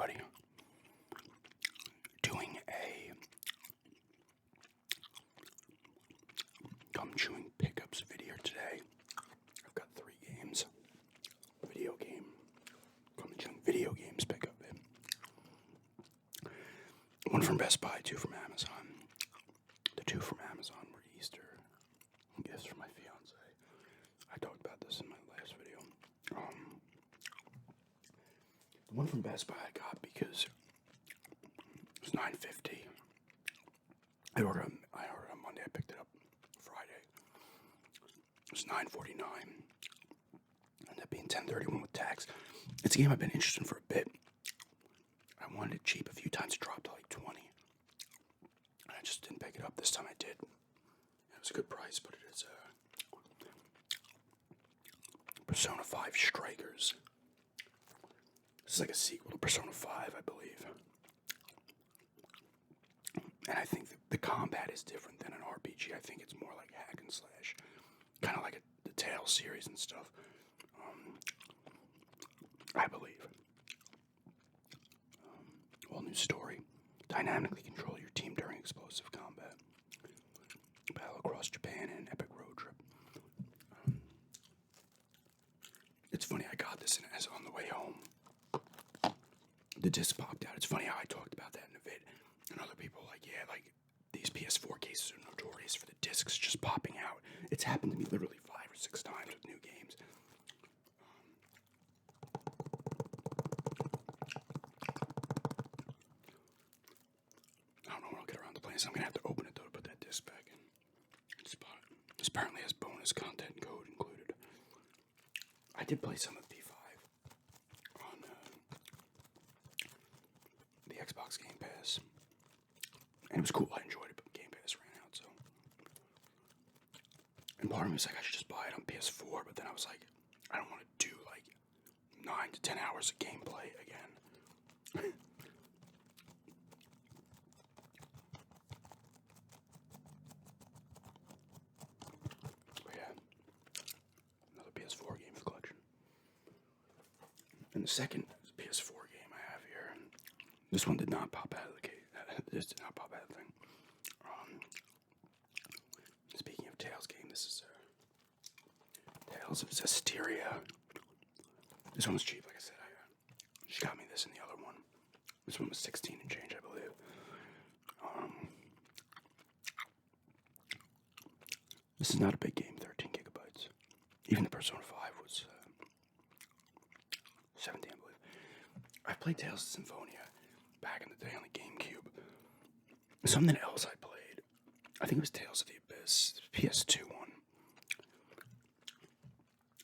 everybody. Doing a gum chewing pickups video today. I've got 3 games. Video game. Gum chewing video games pickup. One from Best Buy, 2 from Amazon. The 2 from Amazon were Easter gifts for my fiance. I talked about this in my last video. The one from Best Buy I got because it was $9.50. I ordered on Monday. I picked it up Friday. It was $9.49. Ended up being $10.31 with tax. It's a game I've been interested in for a bit. I wanted it cheap a few times. It dropped to like $20. I just didn't pick it up. This time I did. It was a good price, but it is Persona 5 Strikers. This is like a sequel to Persona 5, I believe. And I think the combat is different than an RPG. I think it's more like hack and slash. Kind of like the Tales series and stuff. I believe. All new story. Dynamically control your team during explosive combat. Battle across Japan in an epic road trip. It's funny, I got this as on the way home. The disc popped out. It's funny how I talked about that in a vid. And other people were like, yeah, like these PS4 cases are notorious for the discs just popping out. It's happened to me literally 5 or 6 times with new games. I don't know when I'll get around to playing this. I'm gonna have to open it though to put that disc back in. This apparently has bonus content code included. I did play some of P5 on the Xbox Game Pass, and it was cool. I enjoyed it, but Game Pass ran out, so. And part of me was like, I should just buy it on PS4, but then I was like, I don't want to do like 9 to 10 hours of gameplay again. But yeah, another PS4 game in the collection. And the second PS4 game I have here, this one did not pop out of the case. This did not pop out of the thing. Speaking of Tales game, this is Tales of Zestiria. This one was cheap, like I said. She got me this and the other one. This one was 16 and change, I believe. This is not a big game, 13 gigabytes. Even the Persona 5 was 17, I believe. I played Tales of Symphonia back in the day on the GameCube. Something else I played, I think it was Tales of the Abyss, PS2 one.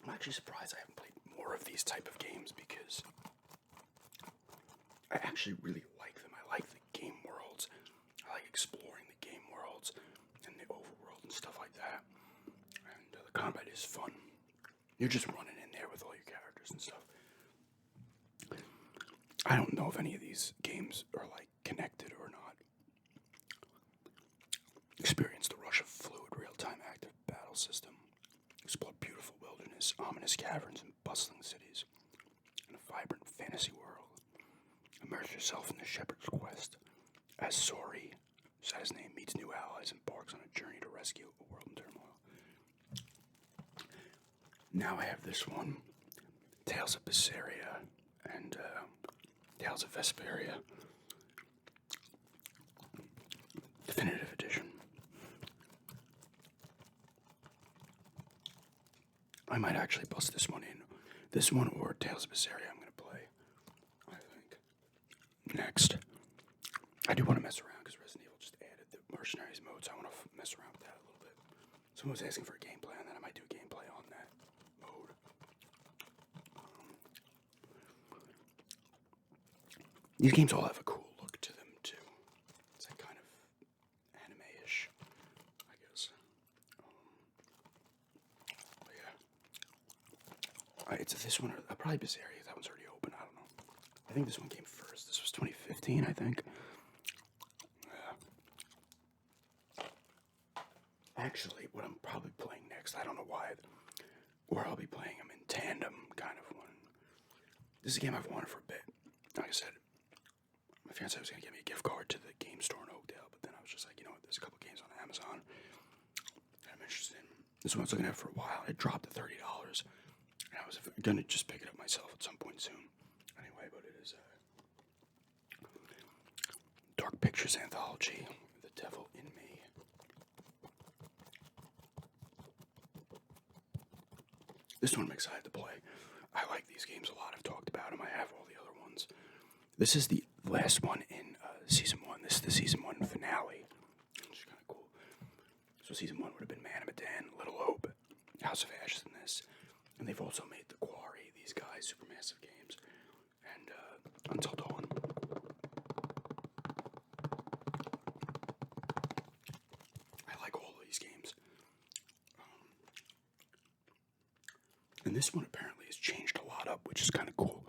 I'm actually surprised I haven't played more of these type of games because I actually really like them. I like the game worlds. I like exploring the game worlds and the overworld and stuff like that. And the combat is fun. You're just running in there with all your characters and stuff. I don't know if any of these games are like connected or not. Experience the rush of fluid, real-time active battle system. Explore beautiful wilderness, ominous caverns, and bustling cities. In a vibrant fantasy world. Immerse yourself in the shepherd's quest. As Sori, said his name, meets new allies and embarks on a journey to rescue a world in turmoil. Now I have this one. Tales of Berseria and Tales of Vesperia. Definitive edition. I might actually bust this one in. This one or Tales of Berseria I'm going to play, I think. Next. I do want to mess around because Resident Evil just added the Mercenaries mode, so I want to mess around with that a little bit. Someone was asking for a gameplay on that. I might do a gameplay on that mode. These games all have a cool look to them, too. It's like kind of anime-ish, I guess. But yeah. It's this one, or probably Berseria. That one's already open. I don't know. I think this one came first. This was 2015, I think. Yeah. Actually, what I'm probably playing next, I don't know why, or I'll be playing them in tandem, kind of one. This is a game I've wanted for a bit. Like I said, fiance was going to get me a gift card to the game store in Oakdale, but then I was just like, you know what, there's a couple games on Amazon that I'm interested in. This one I was looking at for a while, and it dropped to $30. And I was going to just pick it up myself at some point soon. Anyway, but it is Dark Pictures Anthology, The Devil in Me. This one I'm excited to play. I like these games a lot. I've talked about them. I have all the other ones. This is the last one in Season 1. This is the Season 1 finale, which is kind of cool. So Season 1 would have been Man of Medan, Little Hope, House of Ashes in this. And they've also made The Quarry, these guys, Supermassive Games, and Until Dawn. I like all of these games. And this one apparently has changed a lot up, which is kind of cool.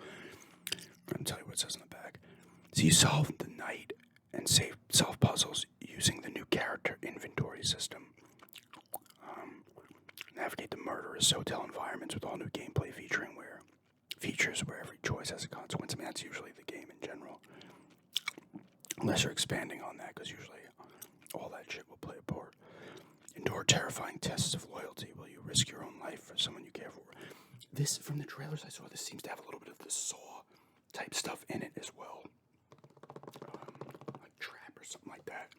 I'm going to tell you what it says on the back. So you solve the night and solve puzzles using the new character inventory system. Navigate the murderous hotel environments with all new gameplay features where every choice has a consequence. I mean, that's usually the game in general. Unless you're expanding on that, because usually all that shit will play a part. Endure terrifying tests of loyalty. Will you risk your own life for someone you care for? This, from the trailers I saw, this seems to have a little bit of the Saw type stuff in it as well. Like Trap or something like that.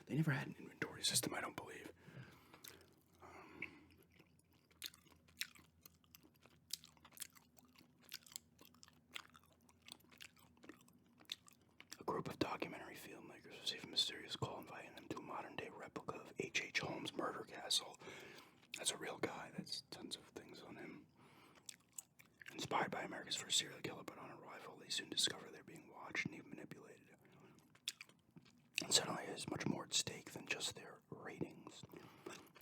They never had an inventory system, I don't believe. A group of documentary filmmakers receive a mysterious call inviting them to a modern-day replica of H.H. Holmes' murder castle. That's a real guy. That's tons of things on him. Inspired by America's first serial killer, but on arrival, they soon discover they're being watched and even manipulated. And suddenly there's much more at stake than just their ratings.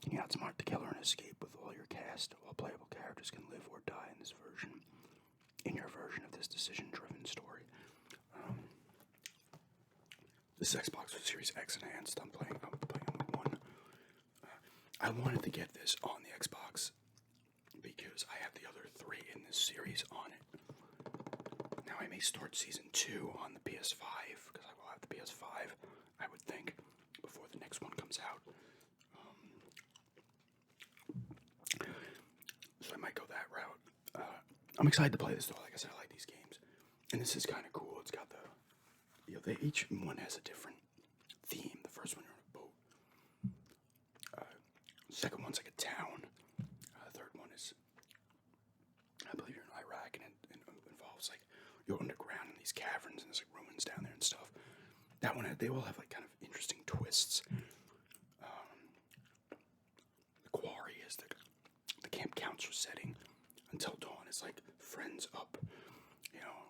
Can you outsmart the killer and escape with all your cast? All playable characters can live or die in your version of this decision-driven story. This is Xbox Series X enhanced. I'm playing on one. I wanted to get this on the Xbox because I have the other 3 in this series on it. Now I may start Season 2 on the PS5, because I will have the PS5, I would think, before the next one comes out. So I might go that route. I'm excited to play this, though. Like I said, I like these games. And this is kind of cool. It's got the... each one has a different theme. The first one, you're on a boat. Second one's like a town. The third one is, I believe you're in Iraq, and it involves like you're underground in these caverns, and there's like ruins down there and stuff. That one, they all have like kind of interesting twists. The Quarry is the camp counselor setting. Until Dawn is like friends up, you know.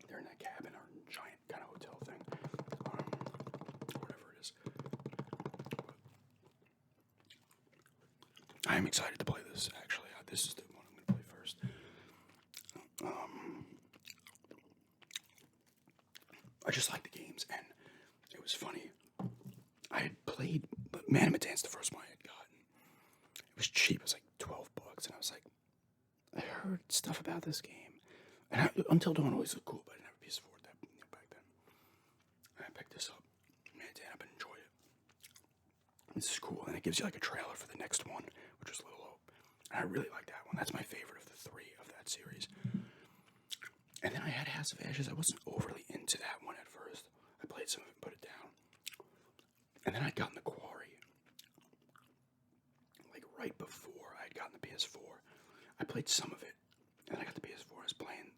They're in that cabin or giant kind of hotel thing, whatever it is. I am excited to play this, actually. This is the one I'm going to play first. I just like the games, and it was funny. I had played Man of Medan's the first one I had gotten. It was cheap. It was like $12, and I was like, I heard stuff about this game. And Until Dawn always looked cool, but I didn't have a PS4 back then. And I picked this up. Man, I've been enjoying it. This is cool, and it gives you like a trailer for the next one, which was Little Hope. And I really like that one. That's my favorite of the 3 of that series. And then I had House of Ashes. I wasn't overly into that one at first. I played some of it and put it down. And then I'd gotten the Quarry. Like right before I'd gotten the PS4. I played some of it. And I got the PS4. I was playing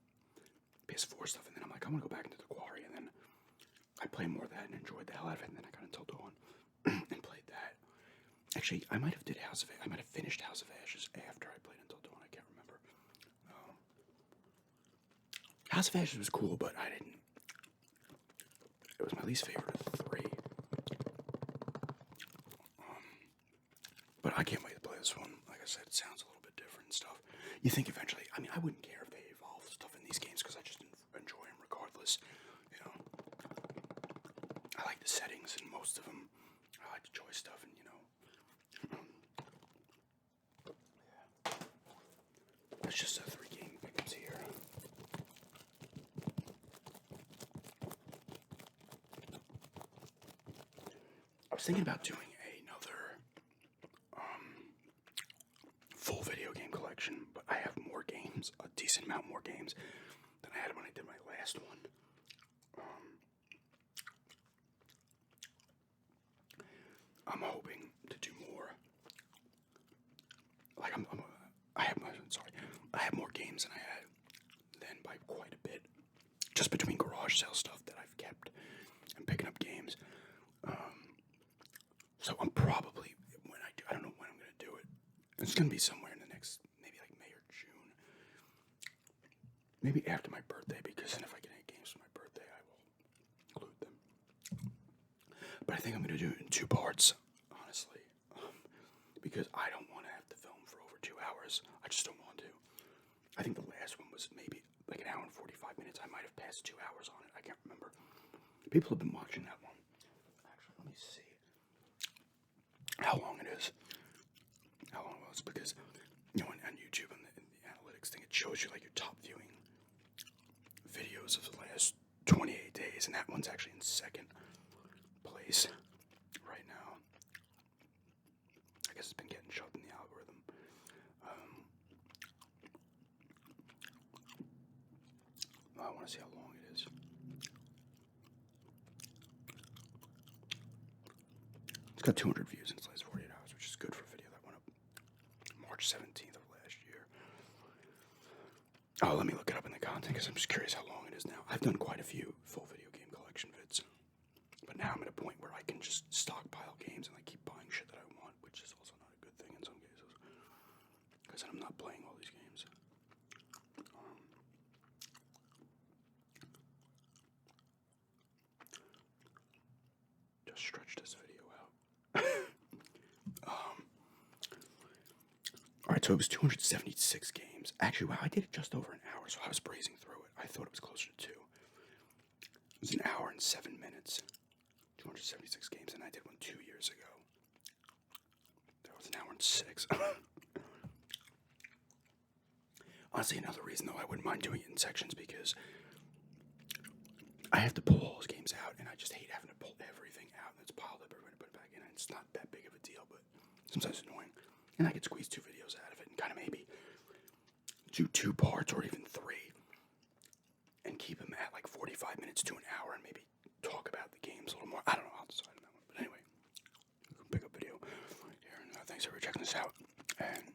PS4 stuff. And then I'm like, I'm going to go back into the Quarry. And then I played more of that and enjoyed the hell out of it. And then I got Until Dawn and played that. Actually, I might have finished House of Ashes after I played Until Dawn. I can't remember. House of Ashes was cool, but I didn't. It was my least favorite of the 3. But I can't wait to play this one. Like I said, it sounds a little bit different and stuff. You think eventually, I mean, I wouldn't care if they evolve stuff in these games because I just enjoy them regardless. You know, I like the settings in most of them. I like the joy stuff, and you know, yeah. That's just 3 game pickups here. was thinking about doing another full video game collection, but I have more games, a decent amount more games than I had when I did my last one. I'm hoping to do more. Like I have more games than I had then by quite a bit. Just between garage sale stuff that I've kept and picking up games. So I'm probably, I don't know when I'm going to do it. It's going to be somewhere in the next, maybe like May or June. Maybe after my birthday, because then if I get any games for my birthday, I will include them. But I think I'm going to do it in 2 parts, honestly. Because I don't want to have to film for over 2 hours. I just don't want to. I think the last one was maybe like an hour and 45 minutes. I might have passed 2 hours on it. I can't remember. People have been watching that one. Actually, let me see how long it is. How long it was. Because, you know, on YouTube and the analytics thing, it shows you like your top viewing videos of the last 28 days. And that one's actually in 2nd place right now. I guess it's been getting shoved in the algorithm. I want to see how long it is. It's got 200 views in its last 48 hours, which is good for a video that went up March 17th of last year. Oh, let me look it up in the content because I'm just curious how long it is now. I've done quite a few full video game collection vids, but now I'm at a point where I can just stockpile games and like keep buying shit that I want, which is also not a good thing in some cases because I'm not playing all these games. Just stretch this video out. Alright, so it was 276 games. Actually, wow, I did it just over an hour, so I was breezing through it. I thought it was closer to 2. It was an hour and 7 minutes. 276 games, and I did one 2 years ago. That was an hour and 6. Honestly, another reason, though, I wouldn't mind doing it in sections because I have to pull all those games out, and I just hate having to pull everything out that's piled up and put it back in. And it's not that big of a deal, but sometimes it's annoying. And I could squeeze 2 videos out of it and kind of maybe do 2 parts or even 3 and keep them at like 45 minutes to an hour and maybe talk about the games a little more. I don't know. I'll decide on that one. But anyway, pick up video here. And thanks for checking this out. And